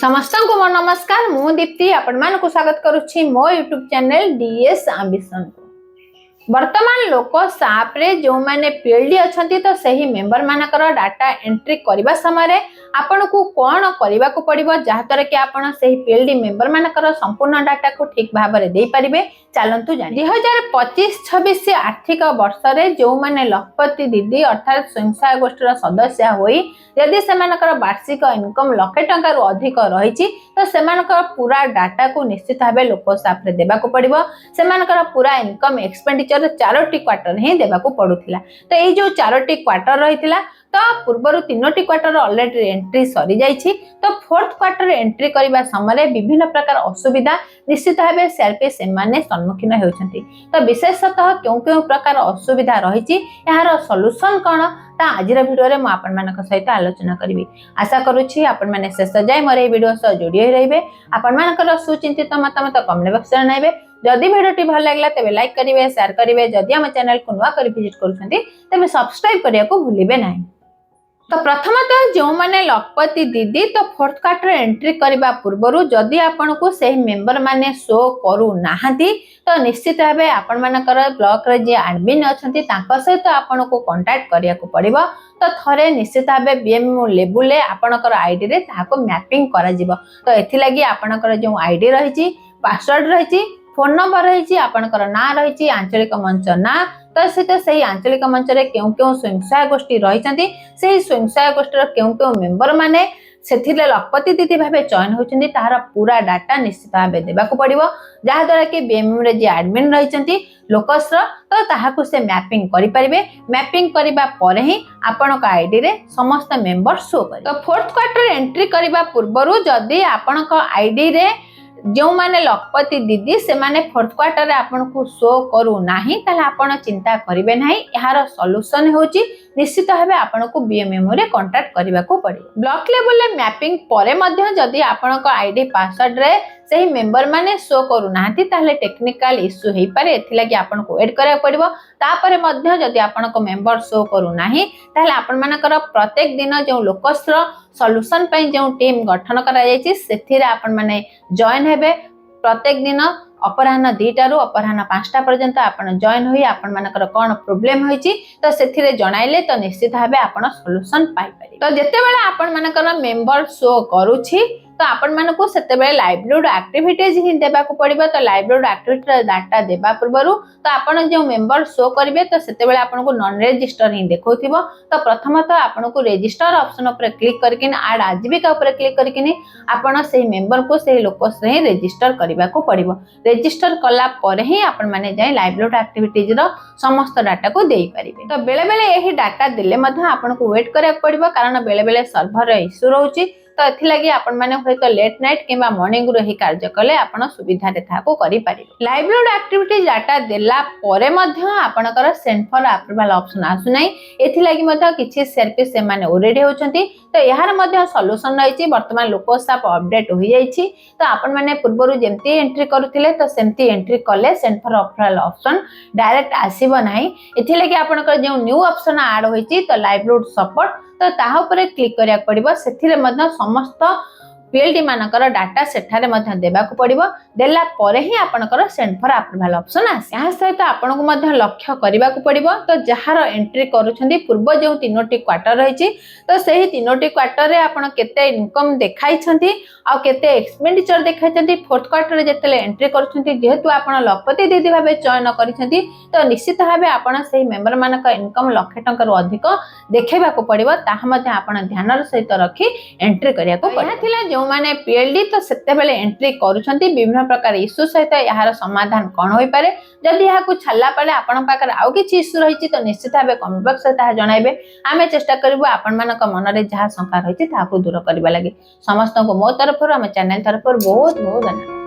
समस्त को मो नमस्कार मु दीप्ति आपण मान को स्वागत करुछि मो यूट्यूब चैनल डीएस एम्बिशन को। वर्तमान लोक साप रे जो माने पीएलडी अछंती तो सही मेंबर मानकर डाटा एंट्री करबा समय आपन को कोन करबा को पड़िबो जहातर कि आपन सही पीएलडी मेंबर मानकर संपूर्ण डाटा को ठीक भाव रे देई परिबे। चलंतु जानि 2025-26 आर्थिक वर्ष रे जो माने लखपति दीदी अर्थात स्वयं सहायक गोष्ठीर सदस्य होई यदि सेमानकर वार्षिक इनकम लाख टंका रु अधिक रहिछि तो सेमानकर पूरा डाटा को निश्चित भाबे लोक साप रे देबा को पड़िबो। सेमानकर पूरा इनकम एक्सपेंडिचर 4टी क्वार्टर ही देबा को पड़ुथिला। तो एई जो 4टी क्वार्टर रहिथिला तो पूर्वर 3टी क्वार्टर ऑलरेडी एंट्री सरी जाइछि। तो 4th क्वार्टर एंट्री करबा समय विभिन्न प्रकार असुविधा निश्चित भाबे सेल्फी सेमाने सम्मुखीन हेउछन्ति। तो विशेषतः क्यों प्रकार असुविधा रहिछि यार सॉल्यूशन कोन ता आजिर वीडियो रे म आपन मानक सहित आलोचना करिवि। आशा करूछि आपन माने शेष जाय मोर ए वीडियो सह जोड़ी रहिबे। आपन मानकर सुचिंतित मतामत कमेंट बॉक्स रे नाइबे। जदि वीडियोटी भल लागला तबे लाइक करिवे शेयर करिवे। जदि हम चैनल को नुवा करि विजिट करूछन्ति तबे सब्सक्राइब करिया को भूलिबे नाही। तो प्रथमतः जो माने लखपति दीदी तो 4th क्वार्टर एंट्री करबा पूर्वरु जदि आपन को सही मेंबर माने शो करू नाहंती तो निश्चित भाबे आपन मानकर ब्लॉक रे जे एडमिन अछंती तांका सहित आपन को कांटेक्ट करिया को पड़िबो। तो थरे निश्चित भाबे बीएमओ लेवल ले आपनकर आईडी रे ताको मैपिंग करा जिवो। तो एथि लागि आपनकर जो आईडी रहिछि पासवर्ड रहिछि फोन नंबर रहिछि आपनकर ना रहिछि आंचलिक मंच ना तो सही आंचलिक मंच रे क्यों स्वयं सहायक गोष्ठी रहिछंती सही स्वयं सहायक गोष्ठीर क्यों मेंबर माने सेथिले लखपति दीदी भाबे चयन होचंती ताहार पूरा डाटा निश्चित भाबे देबा को पड़िबो। जहा द्वारा कि बीएमएम रे जे एडमिन रहिछंती लोकस्र तो ताहाकु से मैपिंग करि परिबे। मैपिंग करिबा परे ही आपनक आईडी रे समस्त मेंबर शो करि। तो 4th क्वार्टर एंट्री करिबा पूर्वरु जदी आपनक आईडी रे जो माने लखपति दीदी से माने 4th क्वार्टर रे आपन को शो करू नाही ताले आपन चिंता करिवे नाही। यार सॉल्यूशन होची निश्चित भाबे आपन को बीएमएम रे कांटेक्ट करबा को पड़िबो। ब्लॉक लेवल ले मैपिंग परे मध्य जदी आपन को आईडी पासवर्ड रे सही मेंबर माने शो करू नाहंती ताले टेक्निकल इश्यू हेई पारे। एथि लागि आपन को एड करिया पड़िबो। तापरे मध्य जदी आपन को मेंबर शो करू नाही ताले आपन मानकर प्रत्येक दिन जो लोकस्र सॉल्यूशन पई जो टीम गठन करा जायछि सेथिरे आपन माने जॉइन हेबे। प्रत्येक दिन अपराह्न 2टा रु अपराह्न 5टा पर्यंत आपन जॉइन होई आपन मानकर कोन प्रॉब्लम होईछि तो सेथिरे जणाइले तो निश्चित भाबे आपन सॉल्यूशन पाई पारि। तो जेते बेला आपन मानकर मेंबर शो करूछि तो आपण मानको सेते बेले लाइवलीहुड एक्टिविटीज ही देबा को पड़िबो। तो लाइवलीहुड एक्टिविटी डाटा देबा पूर्वरु तो आपण जो मेंबर शो करिवे तो सेते बेले आपण को नॉन रजिस्टर ही देखौथिबो। तो प्रथमतः आपण को रजिस्टर ऑप्शन ऊपर क्लिक करकिन ऐड आजीविका ऊपर क्लिक करकिन आपण सही मेंबर को सही लोक से रजिस्टर करबा को पड़िबो। रजिस्टर कला परे ही आपण माने जाय लाइवलीहुड एक्टिविटीज रो समस्त डाटा को देई परिबे। तो बेले बेले एही डाटा दिले मध्ये आपण को वेट करिया पड़िबो कारण बेले बेले सर्वर रे इश्यू रहउची। तो एथि लागि आपण माने होय तो लेट नाइट किबा मॉर्निंग रो ही कार्य कले आपण सुविधा रे थाको करि परिबे। लाइवलीहुड एक्टिविटी डाटा देला परे मध्ये आपणकर सेंड फॉर अप्रूवल ऑप्शन आसु नै। एथि लागि मध्ये किछि सर्विस से माने ऑलरेडी होचंती तो यार मध्ये सॉल्यूशन रहिछि। वर्तमान लोकसाप अपडेट होई जाइछि तो आपण माने पूर्वरु जेमती एंट्री करूथिले तो सेमती एंट्री कले send for approval option direct आसीबो नाही। एथि लागि आपणकर जे न्यू ऑप्शन ऐड होइछि तो लाइवलीहुड सपोर्ट तो ताहा ऊपर क्लिक करिया पड़िबो। सेथिरे मध्ये समस्त पीएलडी मानकर डाटा सेठारे मध्ये देबा को पड़िबो। देला परे ही आपनकर सेंड फॉर अप्रूवल ऑप्शन आसे। या सहित आपन को मध्ये लक्ष्य करबा को पड़िबो। तो जहार एंट्री करूछंदी पूर्व जो 3टी क्वार्टर रहिछि तो सही 3टी क्वार्टर रे आपन केते इनकम देखाइ छंती आ केते एक्सपेंडिचर देखाइ छंती। 4th क्वार्टर रे जेतेले एंट्री करूछंती जेहेतु आपन लखपति दीदी भाबे चयन करिछंती तो निश्चित भाबे आपन सही मेंबर मानक इनकम लाख टंका रु अधिक देखेबा को पड़िबो। ताहा मध्ये आपन ध्यान सहित रखी एंट्री करिया को पड़िबो। थिला जो माने पीएलडी तो सेते बेले एंट्री करूछंती विभिन्न प्रकार इश्यू सहित यार समाधान कोन होई पारे। जदि या को छल्ला पड़े आपन पाकर आउ किछि इश्यू रहिछि तो निश्चित भाबे कमेंट बॉक्स रे ताहा जणाइबे। आमे चेष्टा करबो आपन मानक मन रे जहा शंका रहिछि ताहा को दूर करबा लागि। समस्त को मो तरफ हम चैनल तरफ बहुत बहुत धन्यवाद।